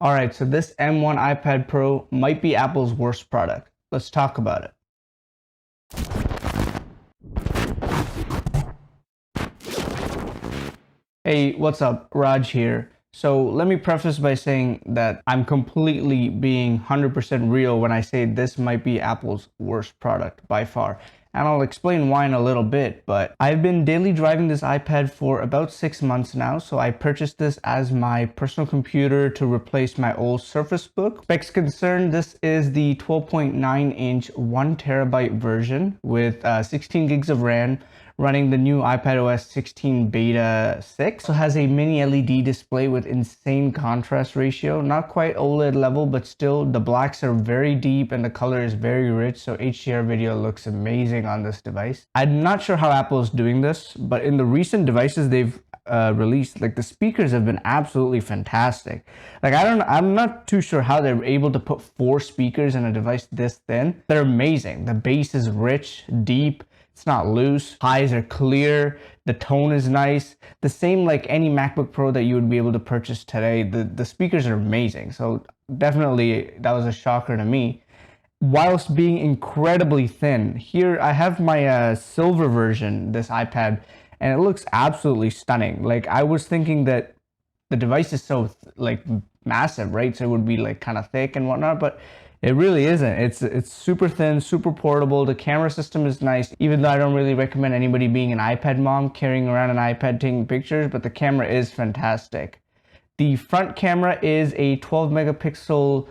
Alright, so this M1 iPad Pro might be Apple's worst product. Let's talk about it. Hey, what's up? Raj here. So let me preface by saying that I'm completely being 100% real when I say this might be Apple's worst product by far. And I'll explain why in a little bit, but I've been daily driving this iPad for about 6 months now, so I purchased this as my personal computer to replace my old Surface Book. Specs concerned, this is the 12.9-inch 1 TB version with 16 gigs of RAM, running the new iPadOS 16 Beta 6. So has a mini LED display with insane contrast ratio. Not quite OLED level, but still the blacks are very deep and the color is very rich. So HDR video looks amazing on this device. I'm not sure how Apple is doing this, but in the recent devices they've released, like the speakers have been absolutely fantastic. Like I'm not too sure how they're able to put 4 speakers in a device this thin. They're amazing. The bass is rich, deep. It's not loose. Highs are clear. The tone is nice. The same like any MacBook Pro that you would be able to purchase today. The speakers are amazing. So definitely that was a shocker to me. Whilst being incredibly thin. Here I have my silver version, this iPad, and it looks absolutely stunning. Like I was thinking that the device is so like massive, right? So it would be like kind of thick and whatnot, but it really isn't. It's super thin, super portable. The camera system is nice, even though I don't really recommend anybody being an iPad mom carrying around an iPad taking pictures, but the camera is fantastic. The front camera is a 12 megapixel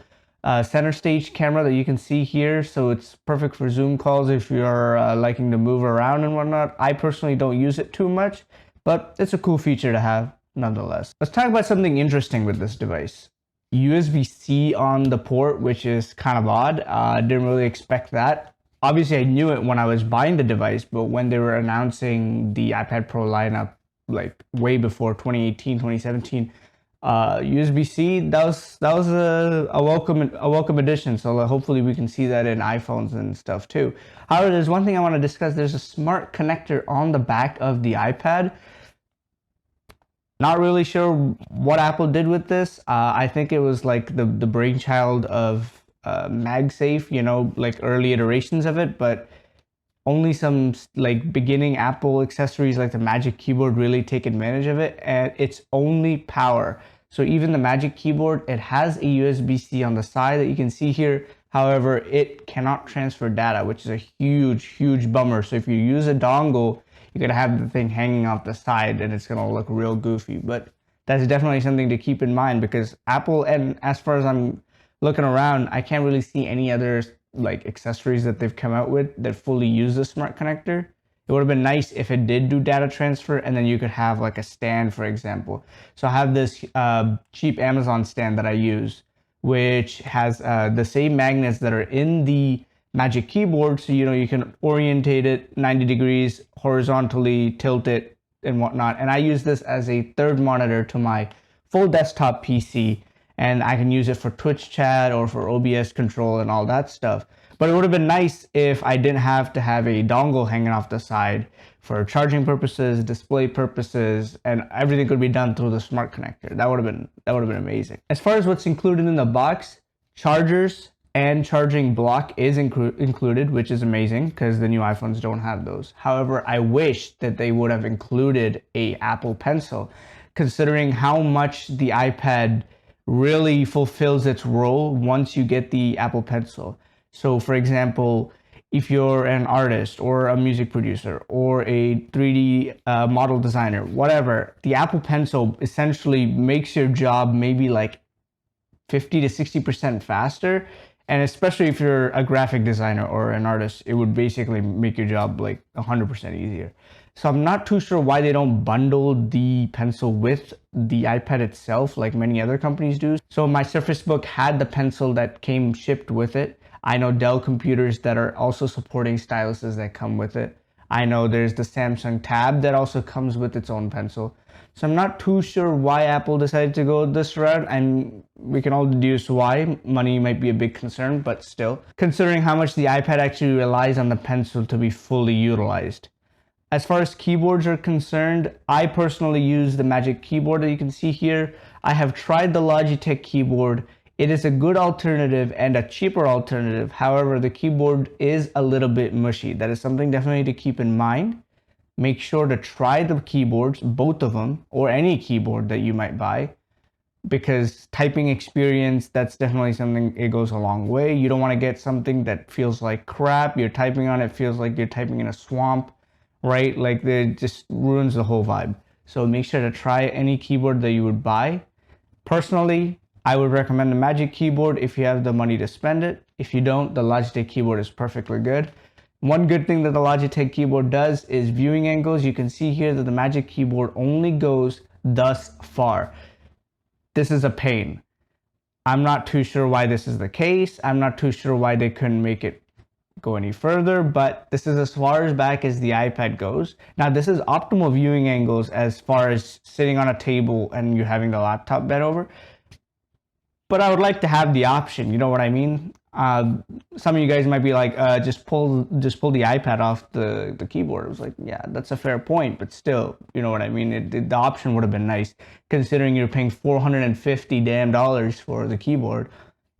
center stage camera that you can see here, so it's perfect for Zoom calls if you're liking to move around and whatnot. I personally don't use it too much, but it's a cool feature to have nonetheless. Let's talk about something interesting with this device. USB-C on the port, which is kind of odd. Didn't really expect that. Obviously, I knew it when I was buying the device, but when they were announcing the iPad Pro lineup, like way before 2018, 2017, USB-C, that was a welcome addition. So hopefully we can see that in iPhones and stuff too. However, there's one thing I want to discuss. There's a smart connector on the back of the iPad. Not really sure what Apple did with this. I think it was like the brainchild of MagSafe, you know, like early iterations of it, but only some like beginning Apple accessories like the Magic Keyboard really take advantage of it, and it's only power. So even the Magic Keyboard, it has a USB-C on the side that you can see here. However, it cannot transfer data, which is a huge bummer. So if you use a dongle, you're gonna have the thing hanging off the side and it's gonna look real goofy. But that's definitely something to keep in mind, because Apple, and as far as I'm looking around, I can't really see any other like accessories that they've come out with that fully use the smart connector. It would have been nice if it did do data transfer, and then you could have like a stand, for example. So I have this cheap Amazon stand that I use, which has the same magnets that are in the Magic Keyboard, so you know you can orientate it 90 degrees horizontally, tilt it and whatnot. And I use this as a third monitor to my full desktop PC, and I can use it for Twitch chat or for OBS control and all that stuff. But it would have been nice if I didn't have to have a dongle hanging off the side for charging purposes, display purposes, and everything could be done through the smart connector. That would have been amazing. As far as what's included in the box, chargers and charging block is included, which is amazing because the new iPhones don't have those. However, I wish that they would have included a Apple Pencil, considering how much the iPad really fulfills its role once you get the Apple Pencil. So for example, if you're an artist or a music producer or a 3D model designer, whatever, the Apple Pencil essentially makes your job maybe like 50 to 60% faster. And especially if you're a graphic designer or an artist, it would basically make your job like 100% easier. So I'm not too sure why they don't bundle the pencil with the iPad itself like many other companies do. So my Surface Book had the pencil that came shipped with it. I know Dell computers that are also supporting styluses that come with it. I know there's the Samsung Tab that also comes with its own pencil. So I'm not too sure why Apple decided to go this route, and we can all deduce why. Money might be a big concern, but still, considering how much the iPad actually relies on the pencil to be fully utilized. As far as keyboards are concerned, I personally use the Magic Keyboard that you can see here. I have tried the Logitech keyboard. It is a good alternative and a cheaper alternative. However, the keyboard is a little bit mushy. That is something definitely to keep in mind. Make sure to try the keyboards, both of them, or any keyboard that you might buy, because typing experience, that's definitely something, it goes a long way. You don't want to get something that feels like crap. You're typing on it, feels like you're typing in a swamp, right? Like it just ruins the whole vibe. So make sure to try any keyboard that you would buy. Personally, I would recommend the Magic Keyboard if you have the money to spend it. If you don't, the Logitech keyboard is perfectly good. One good thing that the Logitech keyboard does is viewing angles. You can see here that the Magic Keyboard only goes thus far. This is a pain. I'm not too sure why this is the case. I'm not too sure why they couldn't make it go any further, but this is as far as back as the iPad goes. Now, this is optimal viewing angles as far as sitting on a table and you're having the laptop bent over. But I would like to have the option, you know what I mean? Some of you guys might be like, just pull the iPad off the keyboard. I was like, yeah, that's a fair point, but still, you know what I mean? The option would have been nice, considering you're paying $450 damn for the keyboard.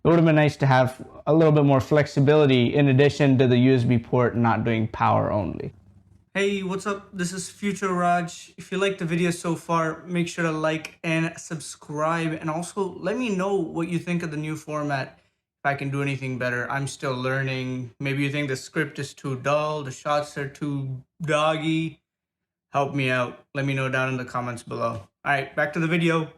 It would have been nice to have a little bit more flexibility in addition to the USB port not doing power only. Hey, what's up? This is Future Raj. If you liked the video so far, make sure to like and subscribe, and also let me know what you think of the new format. If I can do anything better. I'm still learning. Maybe you think the script is too dull, the shots are too doggy. Help me out. Let me know down in the comments below. All right, back to the video.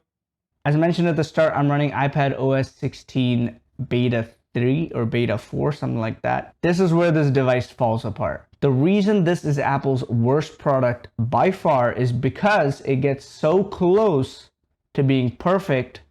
As mentioned at the start, I'm running iPad OS 16 Beta 3 or Beta 4, something like that. This is where this device falls apart. The reason this is Apple's worst product by far is because it gets so close to being perfect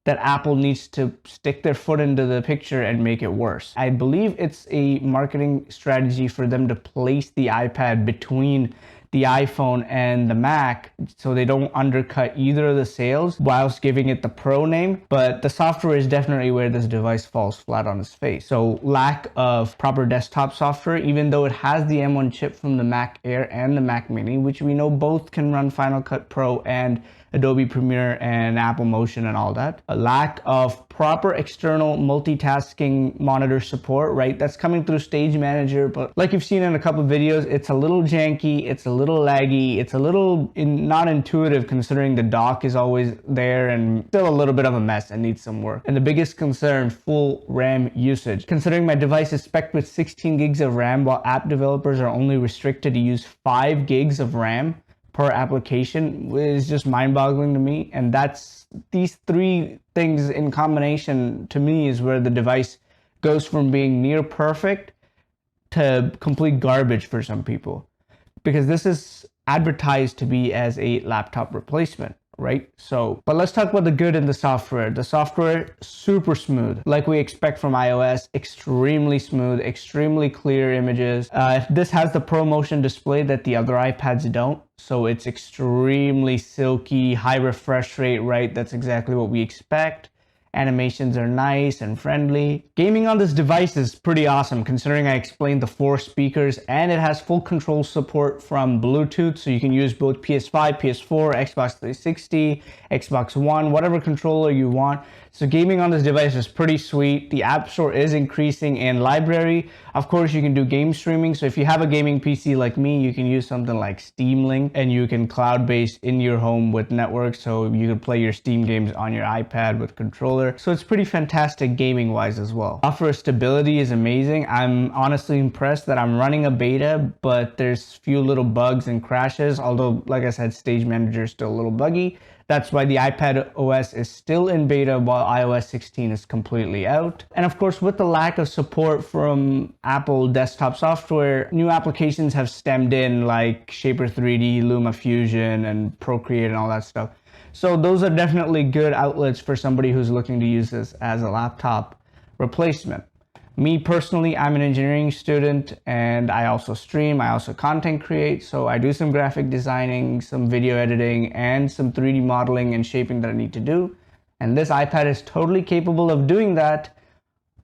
that Apple needs to stick their foot into the picture and make it worse. I believe it's a marketing strategy for them to place the iPad between the iPhone and the Mac so they don't undercut either of the sales whilst giving it the Pro name. But the software is definitely where this device falls flat on its face. So lack of proper desktop software, even though it has the M1 chip from the Mac Air and the Mac Mini, which we know both can run Final Cut Pro and Adobe Premiere and Apple Motion and all that. A lack of proper external multitasking monitor support, right? That's coming through Stage Manager, but like you've seen in a couple of videos, it's a little janky, it's a little laggy, it's a little not intuitive considering the dock is always there and still a little bit of a mess and needs some work. And the biggest concern, full RAM usage. Considering my device is spec'd with 16 gigs of RAM while app developers are only restricted to use 5 gigs of RAM per application, is just mind-boggling to me. And that's these three things in combination to me is where the device goes from being near perfect to complete garbage for some people, because this is advertised to be as a laptop replacement, right? So, but let's talk about the good in the software. The software, super smooth, like we expect from iOS, extremely smooth, extremely clear images. This has the ProMotion display that the other iPads don't. So it's extremely silky, high refresh rate, right? That's exactly what we expect. Animations are nice and friendly. Gaming on this device is pretty awesome considering I explained the 4 speakers, and it has full control support from Bluetooth, so you can use both PS5, PS4, Xbox 360, Xbox One, whatever controller you want. So gaming on this device is pretty sweet. The App Store is increasing in library. Of course, you can do game streaming. So if you have a gaming PC like me, you can use something like Steam Link, and you can cloud-based in your home with network, so you can play your Steam games on your iPad with controller. So it's pretty fantastic gaming wise as well. Software stability is amazing. I'm honestly impressed that I'm running a beta, but there's few little bugs and crashes. Although, like I said, Stage Manager is still a little buggy. That's why the iPad OS is still in beta while iOS 16 is completely out. And of course, with the lack of support from Apple desktop software, new applications have stemmed in like Shaper 3D, Luma Fusion, and Procreate and all that stuff. So those are definitely good outlets for somebody who's looking to use this as a laptop replacement. Me personally, I'm an engineering student and I also stream, I also content create. So I do some graphic designing, some video editing, and some 3D modeling and shaping that I need to do. And this iPad is totally capable of doing that.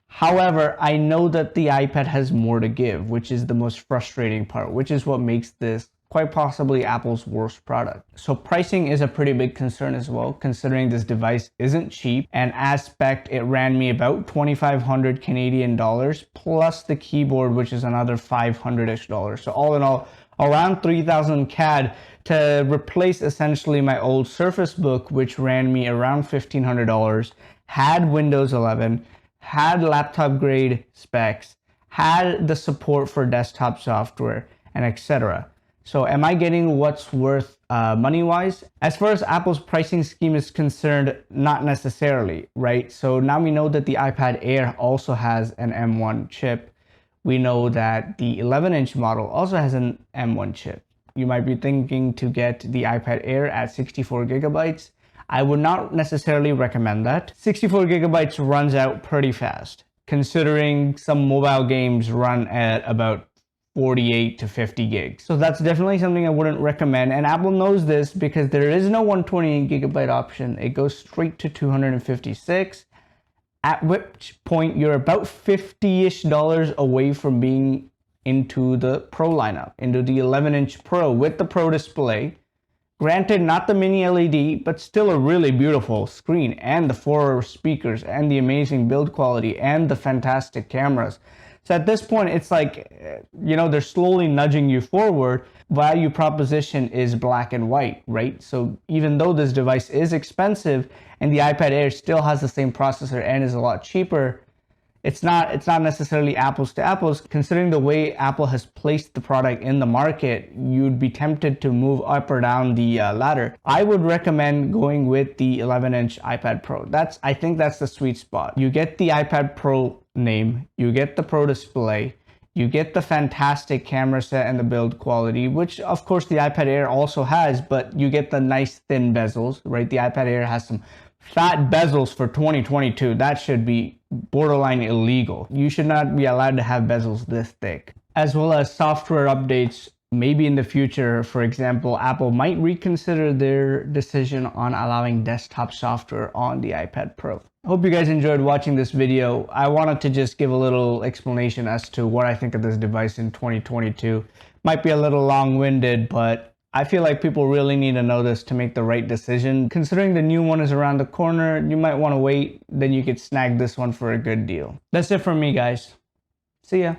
However, I know that the iPad has more to give, which is the most frustrating part, which is what makes this quite possibly Apple's worst product. So pricing is a pretty big concern as well, considering this device isn't cheap, and as spec it ran me about 2,500 Canadian dollars plus the keyboard, which is another 500-ish dollars. So all in all, around 3,000 CAD to replace essentially my old Surface Book, which ran me around $1,500, had Windows 11, had laptop grade specs, had the support for desktop software, and etc. So am I getting what's worth money-wise? As far as Apple's pricing scheme is concerned, not necessarily, right? So now we know that the iPad Air also has an M1 chip. We know that the 11-inch model also has an M1 chip. You might be thinking to get the iPad Air at 64 gigabytes. I would not necessarily recommend that. 64 gigabytes runs out pretty fast, considering some mobile games run at about 48 to 50 gigs. So that's definitely something I wouldn't recommend. And Apple knows this because there is no 128 gigabyte option. It goes straight to 256, at which point you're about $50-ish away from being into the Pro lineup, into the 11-inch Pro with the Pro display. Granted, not the mini LED, but still a really beautiful screen, and the 4 speakers, and the amazing build quality, and the fantastic cameras. So at this point, it's like, you know, they're slowly nudging you forward. Value proposition is black and white, right? So even though this device is expensive and the iPad Air still has the same processor and is a lot cheaper, it's not necessarily apples to apples. Considering the way Apple has placed the product in the market, you'd be tempted to move up or down the ladder. I would recommend going with the 11-inch iPad Pro. I think that's the sweet spot. You get the iPad Pro name, you get the Pro display, you get the fantastic camera set and the build quality, which of course the iPad Air also has, but you get the nice thin bezels, right? The iPad Air has some fat bezels for 2022. That should be borderline illegal. You should not be allowed to have bezels this thick. As well as software updates, maybe in the future. For example, Apple might reconsider their decision on allowing desktop software on the iPad Pro. I hope you guys enjoyed watching this video. I wanted to just give a little explanation as to what I think of this device in 2022. Might be a little long-winded, but I feel like people really need to know this to make the right decision. Considering the new one is around the corner, you might want to wait, then you could snag this one for a good deal. That's it from me, guys. See ya.